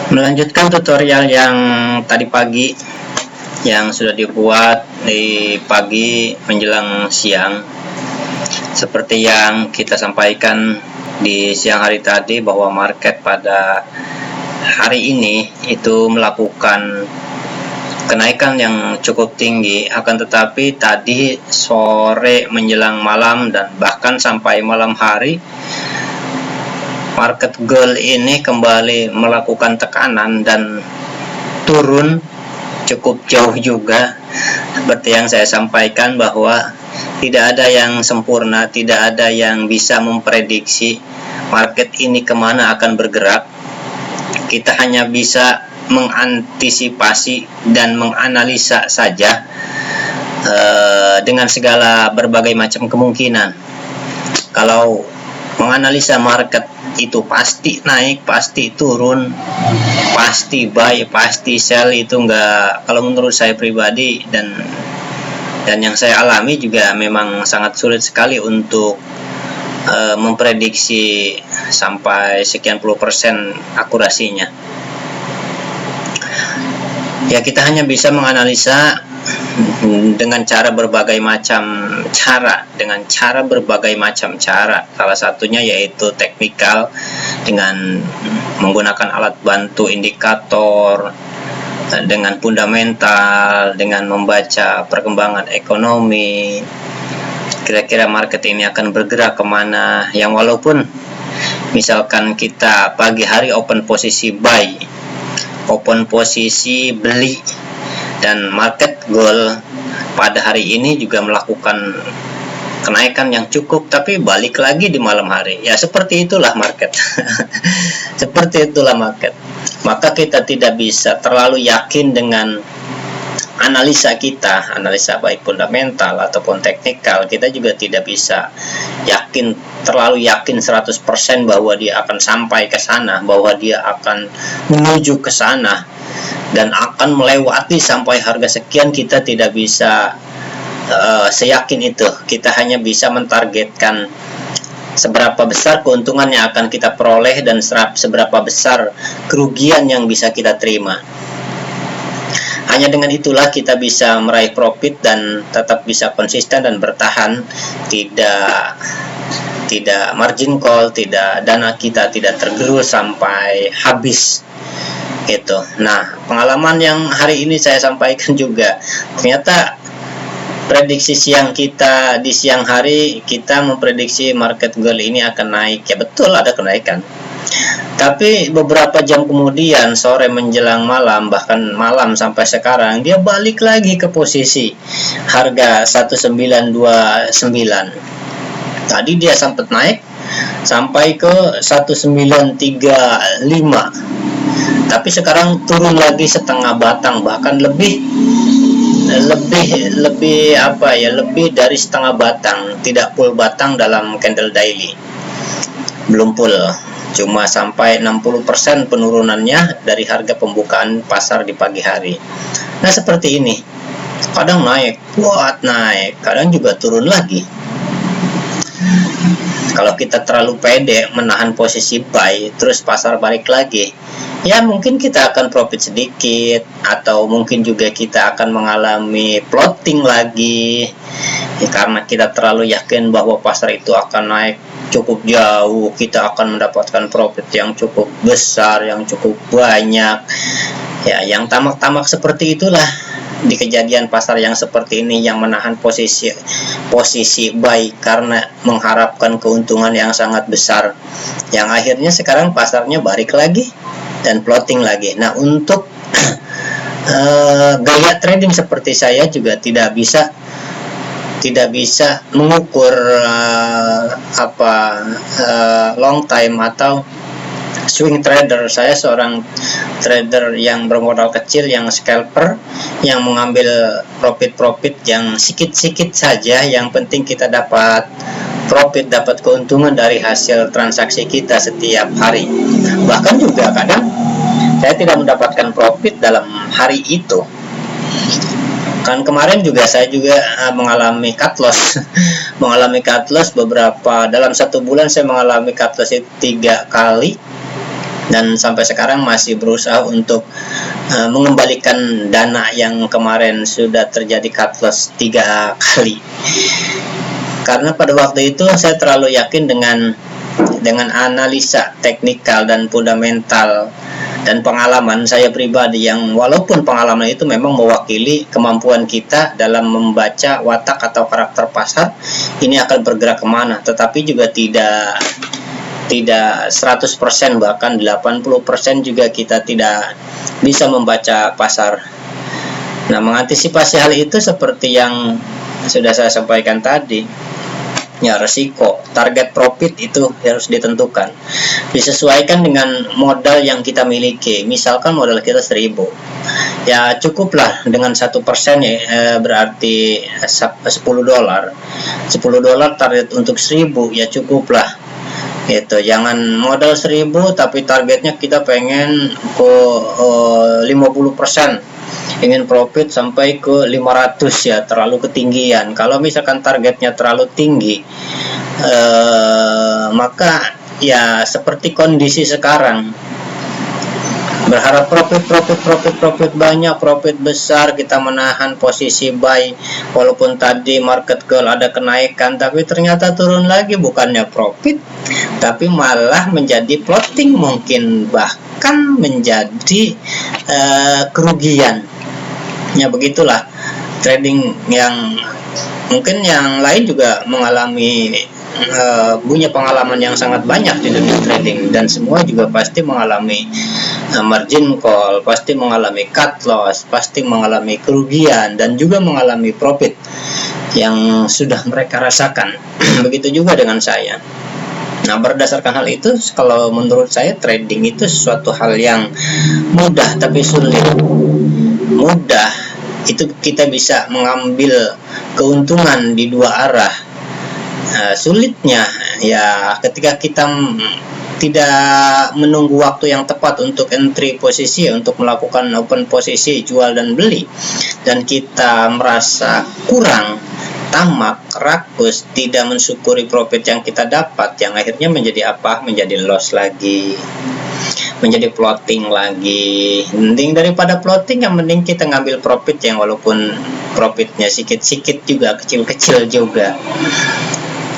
Melanjutkan tutorial yang tadi pagi yang sudah dibuat di pagi menjelang siang. Seperti yang kita sampaikan di siang hari tadi bahwa market pada hari ini itu melakukan kenaikan yang cukup tinggi, akan tetapi tadi sore menjelang malam dan bahkan sampai malam hari market gold ini kembali melakukan tekanan dan turun cukup jauh juga. Seperti yang saya sampaikan bahwa tidak ada yang sempurna, tidak ada yang bisa memprediksi market ini kemana akan bergerak. Kita hanya bisa mengantisipasi dan menganalisa saja dengan segala berbagai macam kemungkinan. Kalau menganalisa market itu pasti naik, pasti turun, pasti buy, pasti sell, itu enggak, kalau menurut saya pribadi dan yang saya alami juga memang sangat sulit sekali untuk memprediksi sampai sekian puluh persen akurasinya. Ya, kita hanya bisa menganalisa dengan cara berbagai macam cara, salah satunya yaitu teknikal dengan menggunakan alat bantu indikator, dengan fundamental, dengan membaca perkembangan ekonomi, kira-kira market ini akan bergerak kemana, yang walaupun misalkan kita pagi hari open posisi buy, open posisi beli, dan market gold pada hari ini juga melakukan kenaikan yang cukup, tapi balik lagi di malam hari. Ya, seperti itulah market. Seperti itulah market. Maka kita tidak bisa terlalu yakin dengan analisa kita, analisa baik fundamental ataupun teknikal. Kita juga tidak bisa terlalu yakin 100% bahwa dia akan sampai ke sana, bahwa dia akan menuju ke sana dan akan melewati sampai harga sekian. Kita tidak bisa seyakin itu. Kita hanya bisa mentargetkan seberapa besar keuntungan yang akan kita peroleh dan seberapa besar kerugian yang bisa kita terima. Hanya dengan itulah kita bisa meraih profit dan tetap bisa konsisten dan bertahan, tidak margin call, dana kita tidak tergerus sampai habis gitu. Nah, pengalaman yang hari ini saya sampaikan juga, ternyata prediksi siang kita di siang hari, kita memprediksi market gold ini akan naik. Ya betul, ada kenaikan. Tapi beberapa jam kemudian, sore menjelang malam, bahkan malam sampai sekarang, dia balik lagi ke posisi harga 1929. Tadi dia sempat naik sampai ke 1935. Tapi sekarang turun lagi setengah batang, bahkan lebih dari setengah batang, tidak full batang dalam candle daily, belum full, cuma sampai 60% penurunannya dari harga pembukaan pasar di pagi hari. Nah, seperti ini, kadang naik, kadang juga turun lagi. Kalau kita terlalu pede menahan posisi buy, terus pasar balik lagi, ya mungkin kita akan profit sedikit, atau mungkin juga kita akan mengalami plotting lagi, ya, karena kita terlalu yakin bahwa pasar itu akan naik cukup jauh, kita akan mendapatkan profit yang cukup besar, yang cukup banyak. Ya, yang tamak-tamak seperti itulah di kejadian pasar yang seperti ini, yang menahan posisi buy karena mengharapkan keuntungan yang sangat besar, yang akhirnya sekarang pasarnya balik lagi dan plotting lagi. Nah, untuk gaya trading seperti saya juga tidak bisa mengukur long time atau swing trader. Saya seorang trader yang bermodal kecil, yang scalper, yang mengambil profit yang sikit-sikit saja. Yang penting kita dapat profit, dapat keuntungan dari hasil transaksi kita setiap hari. Bahkan juga kadang saya tidak mendapatkan profit dalam hari itu. Kan kemarin juga saya mengalami cut loss. Mengalami cut loss beberapa, dalam satu bulan saya mengalami cut loss itu 3 kali. dan sampai sekarang masih berusaha untuk mengembalikan dana yang kemarin sudah terjadi cut loss 3 kali. Karena pada waktu itu saya terlalu yakin dengan analisa teknikal dan fundamental dan pengalaman saya pribadi, yang walaupun pengalaman itu memang mewakili kemampuan kita dalam membaca watak atau karakter pasar ini akan bergerak kemana, tetapi juga tidak 100%, bahkan 80% juga kita tidak bisa membaca pasar. Nah, mengantisipasi hal itu seperti yang sudah saya sampaikan tadi, ya, resiko, target profit itu harus ditentukan, disesuaikan dengan modal yang kita miliki. Misalkan modal kita 1.000, ya cukuplah dengan 1%, ya, berarti $10. $10 target untuk 1.000, ya cukuplah. Itu jangan modal 1.000 tapi targetnya kita pengen ke 50%, ingin profit sampai ke 500, ya terlalu ketinggian. Kalau misalkan targetnya terlalu tinggi, maka ya seperti kondisi sekarang, berharap profit banyak, profit besar, kita menahan posisi buy walaupun tadi market girl ada kenaikan, tapi ternyata turun lagi, bukannya profit tapi malah menjadi plotting, mungkin bahkan menjadi kerugian. Ya begitulah trading, yang mungkin yang lain juga mengalami punya pengalaman yang sangat banyak di dunia trading, dan semua juga pasti mengalami margin call, pasti mengalami cut loss, pasti mengalami kerugian, dan juga mengalami profit yang sudah mereka rasakan. Begitu juga dengan saya. Nah, berdasarkan hal itu, kalau menurut saya trading itu sesuatu hal yang mudah tapi sulit. Mudah itu kita bisa mengambil keuntungan di dua arah. Sulitnya ya ketika kita tidak menunggu waktu yang tepat untuk entry posisi, untuk melakukan open posisi jual dan beli, dan kita merasa kurang, tamak, rakus, tidak mensyukuri profit yang kita dapat, yang akhirnya menjadi apa? Menjadi loss lagi, menjadi plotting lagi. Mending daripada plotting, yang mending kita ngambil profit yang walaupun profitnya sikit-sikit juga, kecil-kecil juga.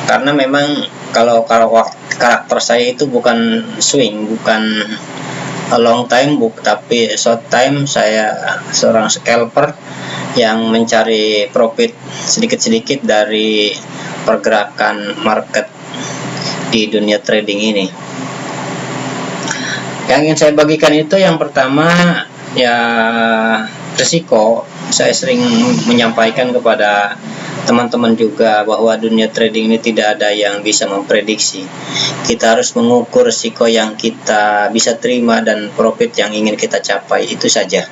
Karena memang kalau karakter saya itu bukan swing, bukan long time book, tapi short time. Saya seorang scalper yang mencari profit sedikit-sedikit dari pergerakan market di dunia trading ini. Yang ingin saya bagikan itu yang pertama, ya risiko. Saya sering menyampaikan kepada teman-teman juga bahwa dunia trading ini tidak ada yang bisa memprediksi. Kita harus mengukur risiko yang kita bisa terima dan profit yang ingin kita capai, itu saja.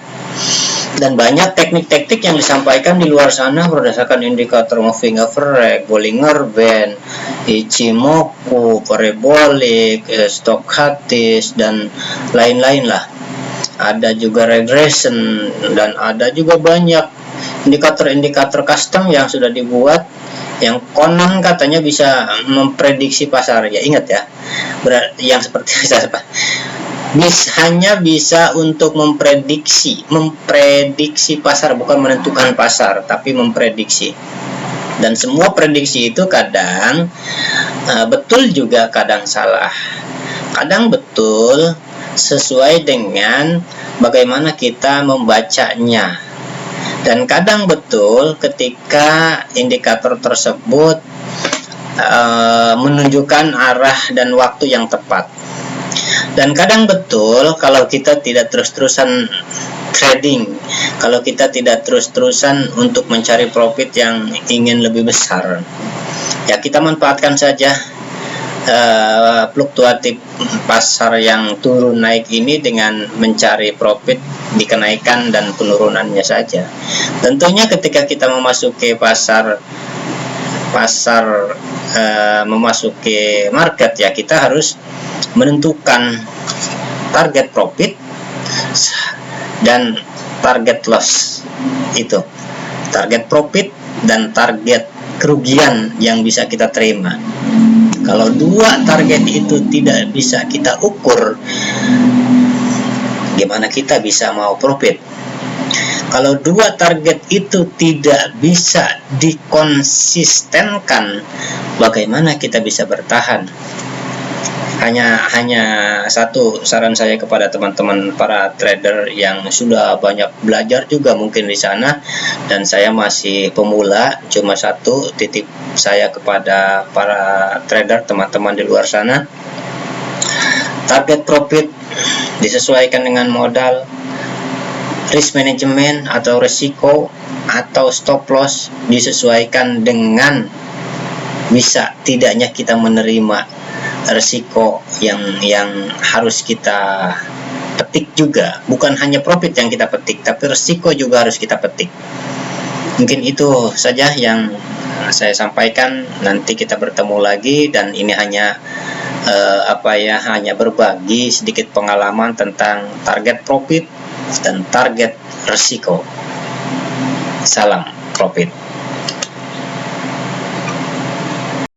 Dan banyak teknik-teknik yang disampaikan di luar sana berdasarkan indikator moving average, Bollinger Band, Ichimoku, parabolic, stochastic, dan lain-lain lah. Ada juga regression, dan ada juga banyak indikator-indikator custom yang sudah dibuat, yang konon katanya bisa memprediksi pasar. Ya ingat ya, yang seperti hanya bisa untuk memprediksi pasar, bukan menentukan pasar, tapi memprediksi. Dan semua prediksi itu kadang betul juga, kadang salah. Kadang betul sesuai dengan bagaimana kita membacanya, dan kadang betul ketika indikator tersebut menunjukkan arah dan waktu yang tepat. Dan kadang betul kalau kita tidak terus-terusan trading, kalau kita tidak terus-terusan untuk mencari profit yang ingin lebih besar, ya kita manfaatkan saja fluktuatif pasar yang turun naik ini dengan mencari profit di kenaikan dan penurunannya saja. Tentunya ketika kita memasuki memasuki market, ya kita harus menentukan target profit dan target loss. Itu target profit dan target kerugian yang bisa kita terima. Kalau dua target itu tidak bisa kita ukur, gimana kita bisa mau profit? Kalau dua target itu tidak bisa dikonsistenkan, bagaimana kita bisa bertahan? Hanya satu saran saya kepada teman-teman para trader yang sudah banyak belajar juga mungkin di sana, dan saya masih pemula. Cuma satu titip saya kepada para trader teman-teman di luar sana, target profit disesuaikan dengan modal, risk management atau risiko atau stop loss disesuaikan dengan bisa tidaknya kita menerima risiko yang harus kita petik juga. Bukan hanya profit yang kita petik, tapi risiko juga harus kita petik. Mungkin itu saja yang saya sampaikan. Nanti kita bertemu lagi, dan ini hanya hanya berbagi sedikit pengalaman tentang target profit dan target risiko. Salam profit.